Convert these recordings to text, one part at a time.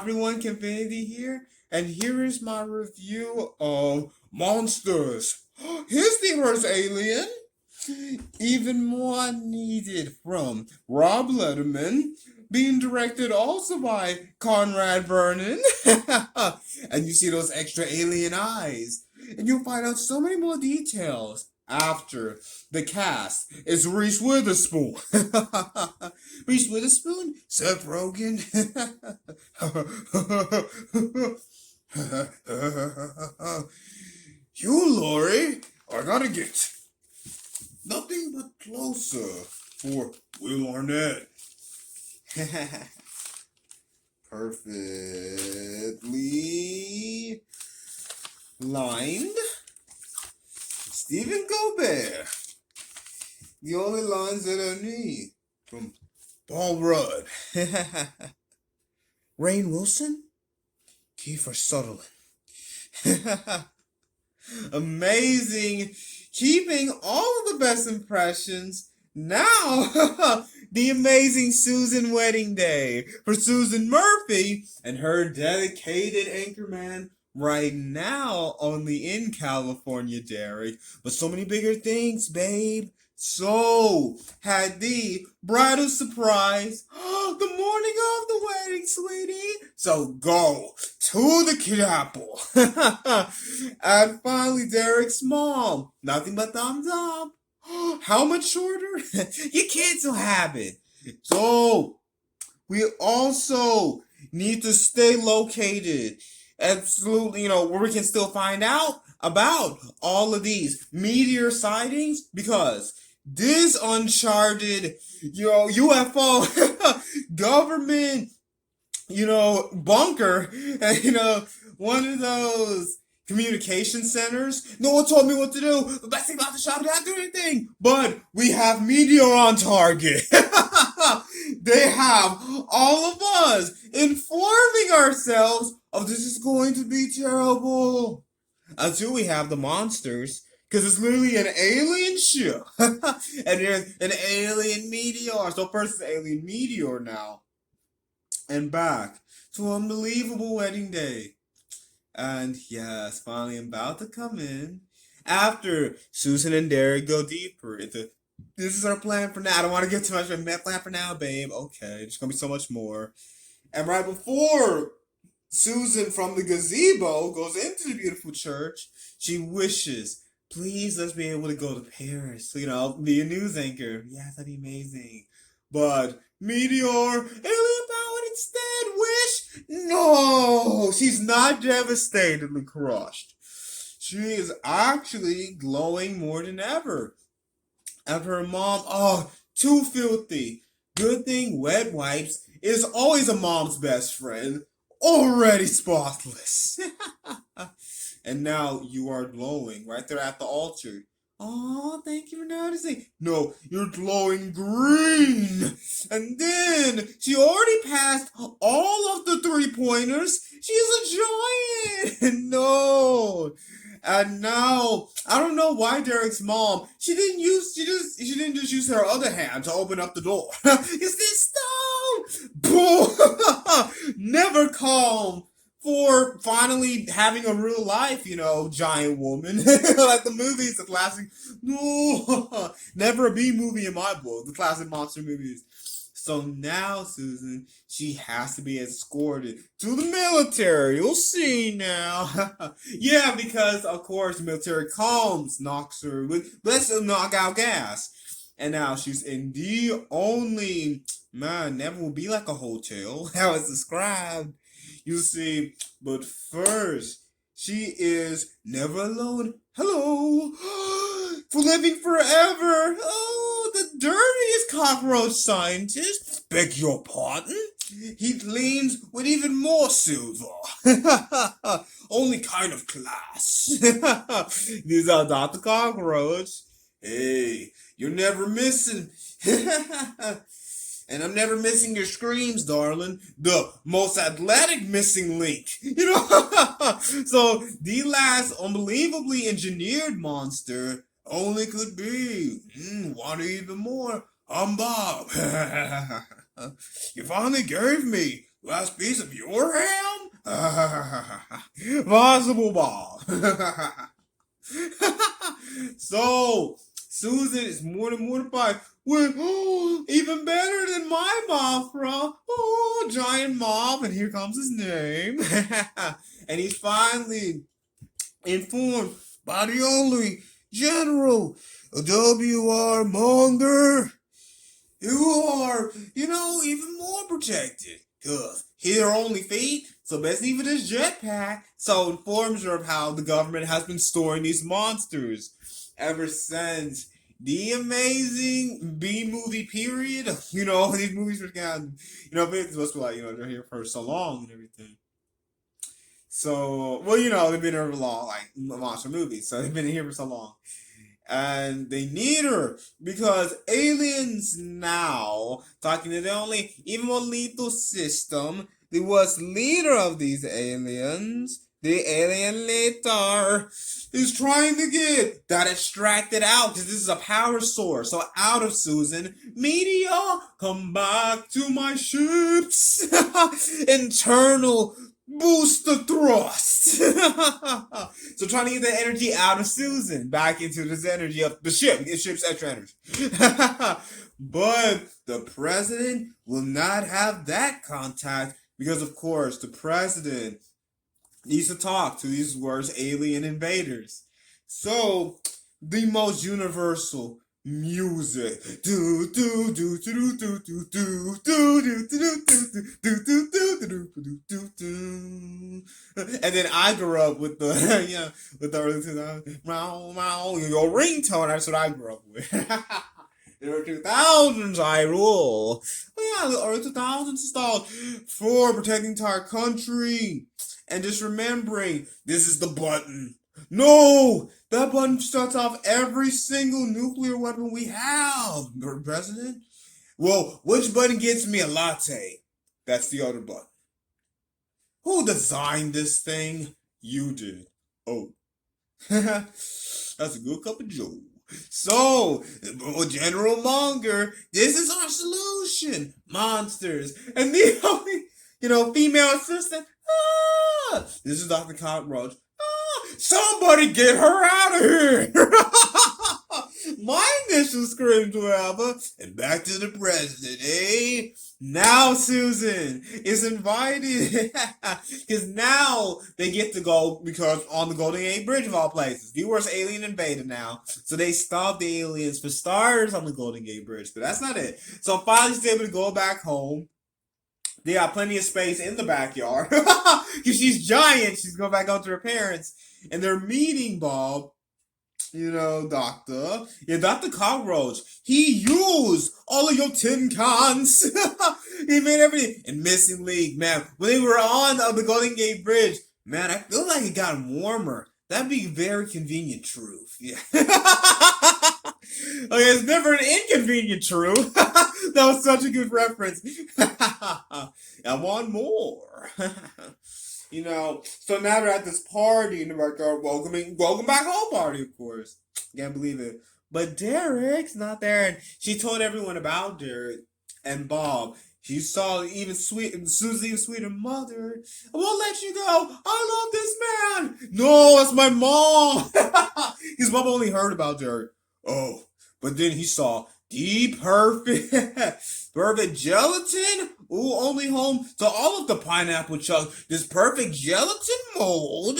everyone, Confinity here, and here is my review of Monsters. Here's the first alien, even more needed, from Rob Letterman, being directed also by Conrad Vernon. And you see those extra alien eyes, and you'll find out so many more details after the cast is Reese Witherspoon. Reese Witherspoon? Seth Rogen? You, Lori, are gonna get nothing but closer for Will Arnett. Perfectly lined. Stephen Colbert. The only lines that I need from Paul Rudd. Rainn Wilson. Kiefer Sutherland. Amazing. Keeping all of the best impressions. Now, the amazing Susan Wedding Day for Susan Murphy and her dedicated anchorman right now only in California, Derek. But so many bigger things, babe. So, had the bridal surprise the morning of the wedding, sweetie. So go to the chapel. And finally, Derek's mom. Nothing but thumbs up. How much shorter? Your kids will have it. So, we also need to stay located. Absolutely, where we can still find out about all of these meteor sightings, because this uncharted, UFO government, bunker, one of those communication centers. No one told me what to do. The best thing about the shop, I didn't do anything. But we have meteor on target. They have all of us informing ourselves of this is going to be terrible. Until we have the monsters. Because it's literally an alien ship. And there's an alien meteor. So first it's an alien meteor now. And back to Unbelievable Wedding Day. And yes, finally I'm about to come in. After Susan and Derek go deeper into, this is our plan for now. I don't want to get too much of a plan for now, babe. Okay, there's going to be so much more. And right before Susan from the gazebo goes into the beautiful church, she wishes, please let's be able to go to Paris, be a news anchor. Yeah, that'd be amazing. But meteor, alien powered instead, wish? No, she's not devastatedly crushed. She is actually glowing more than ever. After her mom, too filthy. Good thing wet wipes is always a mom's best friend. Already spotless. And now you are glowing right there at the altar. Oh, thank you for noticing. No, you're glowing green. And then she already passed all of the 3-pointers. She's a giant. No. And now, I don't know why Derek's mom, she didn't just use her other hand to open up the door. Is this stone? Boom. Never calm for finally having a real life, giant woman. Like the movies, the classic, no, never a B movie in my book, the classic monster movies. So now, Susan, she has to be escorted to the military. You'll see now. Yeah, because, of course, the military knocks her with, let's knock out gas. And now she's in the only, never will be like a hotel, how it's described. You see, but first, she is never alone. Hello, for living forever. Oh, the dirtiest cockroach scientist. Beg your pardon? He cleans with even more silver. Only kind of class. These are Dr. Cockroach. Hey, you're never missing. And I'm never missing your screams, darling. The most athletic missing link. So the last unbelievably engineered monster only could be, want even more? I'm Bob. You finally gave me the last piece of your ham? Possible Bob. So, Susan is more than mortified with, oh, even better than my Mothra. Oh, giant moth. And here comes his name. And he's finally informed by the only General W.R. Monger, who are, even more protected. Because here only feet, so best leave it as jetpack. So informs her of how the government has been storing these monsters ever since the amazing B-movie period. These movies were kind of, it's supposed to be like, they're here for so long and everything. So, they've been here for long, like monster movies. So they've been here for so long. And they need her because aliens now, talking to the only even more lethal system, the worst leader of these aliens, the alien leader, is trying to get that extracted out because this is a power source. So out of Susan, media, come back to my ships. Internal booster thrust. So trying to get the energy out of Susan back into this energy of the ship. It ship's extra energy. But the president will not have that contact because, of course, the president needs to talk to these worst alien invaders. So the most universal music. And then I grew up with the with the early 2000s your ringtone. That's what I grew up with. The early 2000s I rule. The early 2000s installed for protecting the entire country. And just remembering, this is the button. No! That button shuts off every single nuclear weapon we have, President. Well, which button gets me a latte? That's the other button. Who designed this thing? You did. Oh. That's a good cup of joe. So, General Monger, this is our solution. Monsters. And the only, female assistant, this is Dr. Cockroach. Somebody get her out of here! My initial scream to Alba, and back to the president, eh? Now Susan is invited, because now they get to go, because on the Golden Gate Bridge of all places, the worst alien invader now, so they stop the aliens for starters on the Golden Gate Bridge, but that's not it. So finally she's able to go back home. They got plenty of space in the backyard, because she's giant, she's going back home to her parents, and they're meeting Bob. Dr. Cockroach, he used all of your tin cans. He made everything. And Missing League, man, when they were on the Golden Gate Bridge, man, I feel like it got warmer. That'd be very convenient truth. Yeah. Okay, it's never an inconvenient truth. That was such a good reference. I want more. So now they're at this party and they're like, welcome back home party, of course. Can't believe it. But Derek's not there. And she told everyone about Derek and Bob. She saw Susan's even sweeter mother. I won't let you go. I love this man. No, that's my mom. His mom only heard about Derek. Oh, but then he saw the perfect gelatin. Ooh, only home to all of the pineapple chunks. This perfect gelatin mold.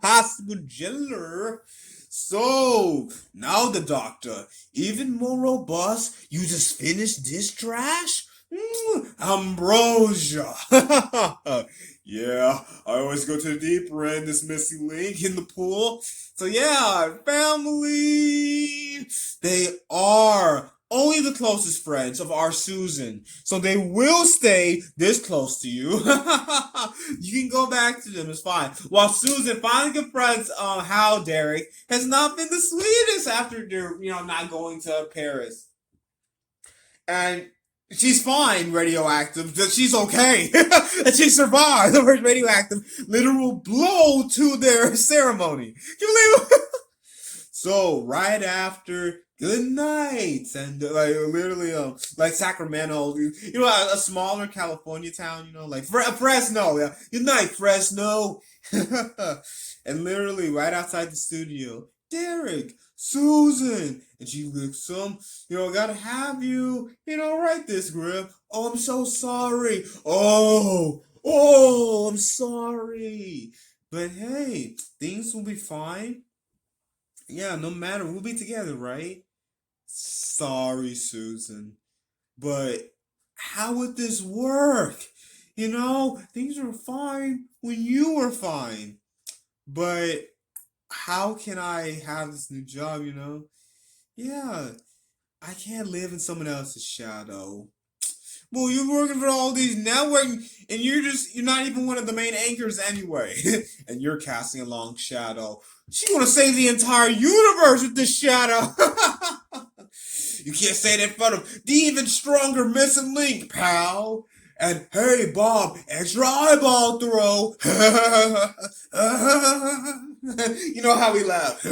Possible jello. So, now the doctor, even more robust, you just finished this trash? Ambrosia. Yeah, I always go to the deeper end, this Missing Link in the pool. So yeah, family, they are only the closest friends of our Susan. So they will stay this close to you. You can go back to them, it's fine. While Susan finally confronts how Derek has not been the sweetest after they're, not going to Paris. And she's fine, radioactive. She's okay. And she survived the first radioactive literal blow to their ceremony. Can you believe it? So right after good night, and like literally like Sacramento, a smaller California town, like Fresno, yeah, good night Fresno. And literally right outside the studio, Derek, Susan, and she looks gotta have you, write this grip. Oh, I'm so sorry. Oh, I'm sorry. But hey, things will be fine. Yeah, no matter, we'll be together, right? Sorry, Susan. But how would this work? Things were fine when you were fine. But how can I have this new job? Yeah, I can't live in someone else's shadow. Well, you're working for all these networking, and you're not even one of the main anchors anyway. And you're casting a long shadow. She want to save the entire universe with this shadow. You can't say that in front of the even stronger missing link, pal. And hey, Bob, extra eyeball throw. You know how we laugh.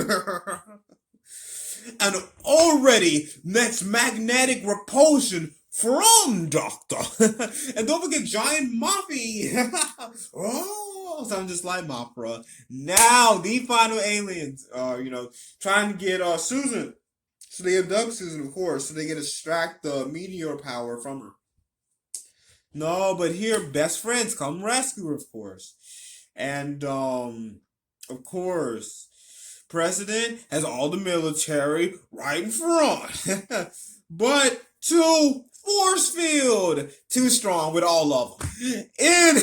And already next magnetic repulsion from Doctor. And don't forget Giant Moppy. Oh, sounds just like Mothra. Now the final aliens are, trying to get Susan. So they abduct Susan, of course, so they can extract the meteor power from her. No, but here best friends come rescue her, of course. And of course, President has all the military right in front. But too force field. Too strong with all of them. And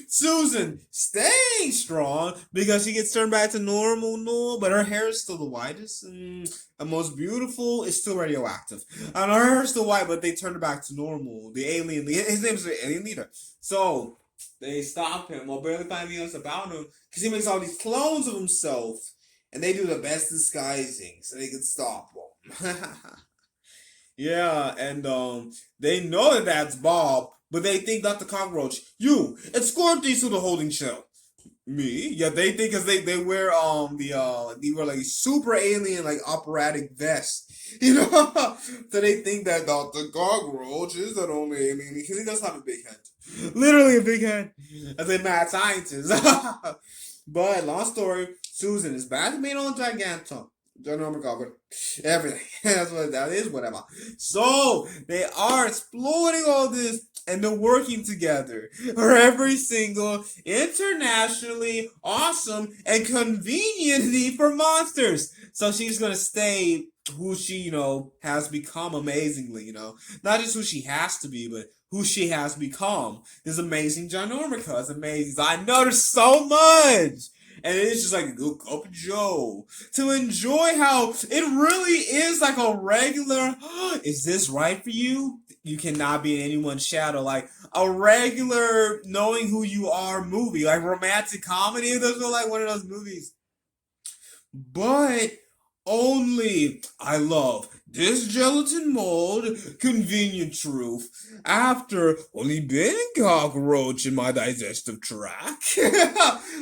Susan staying strong because she gets turned back to normal, but her hair is still the whitest. And most beautiful is still radioactive. And her hair is still white, but they turned her back to normal. The alien, his name is the alien leader. So they stop him or barely find anything else about him because he makes all these clones of himself. And they do the best disguising so they can stop him. Yeah, and they know that that's Bob, but they think Dr. Cockroach, you, escort these to the holding shell. Me? Yeah, they think because they wear they wear like super alien like operatic vest. So they think that Dr. Cockroach is that only alien because he does have a big head. Literally a big head. As a mad scientist. But long story, Susan is back to being on Giganto. Ginormous Goblin. Everything. That's what that is, whatever. So they are exploiting all this and they're working together for every single internationally awesome and convenient need for monsters. So she's gonna stay who she, has become amazingly. Not just who she has to be, but who she has become. This amazing Ginormica is amazing. I know there's so much. And it's just like a good cup of Joe to enjoy how it really is like a regular, is this right for you? You cannot be in anyone's shadow. Like a regular knowing who you are movie, like romantic comedy. It doesn't feel like one of those movies. But only I love this gelatin mold, convenient truth, after only being cockroach in my digestive tract.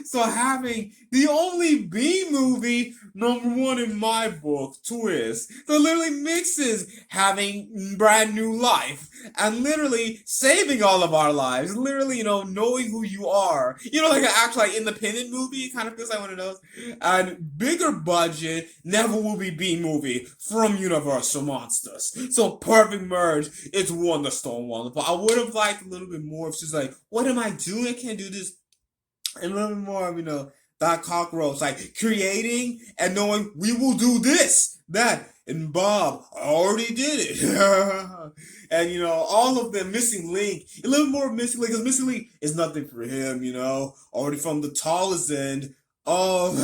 So having the only B movie #1 in my book, twist, that literally mixes having brand new life and literally saving all of our lives, literally, knowing who you are. Like an actual like independent movie, it kind of feels like one of those. And bigger budget, never will be B movie from Universal Monsters. So perfect merge. It's wonderful, wonderful. I would have liked a little bit more if she's like, what am I doing? I can't do this. And a little bit more of, that cockroach, like creating and knowing we will do this, that. And Bob already did it. And, all of them missing link, a little more missing link, because missing link is nothing for him, already from the tallest end of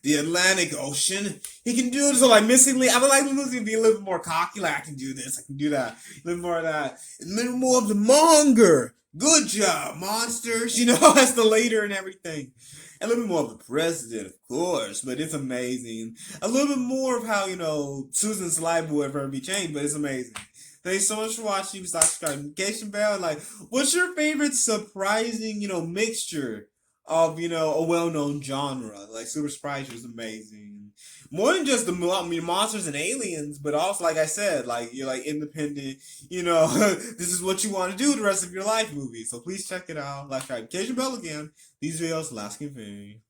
the Atlantic Ocean. He can do it. So like missing link, I would like Lucy to be a little bit more cocky, like I can do this, I can do that. A little more of that. A little more of the monger. Good job, monsters, as the leader and everything. A little bit more of the president, of course, but it's amazing. A little bit more of how, Susan's life will ever be changed, but it's amazing. Thanks so much for watching. Stop subscribing, notification bell. Like, what's your favorite surprising, mixture of, a well-known genre? Like, Super Surprise was amazing. More than just the monsters and aliens, but also, like I said, like you're like independent. You know, this is what you want to do the rest of your life movie. So please check it out. Like, try Occasion Bell again. These videos last Infinity.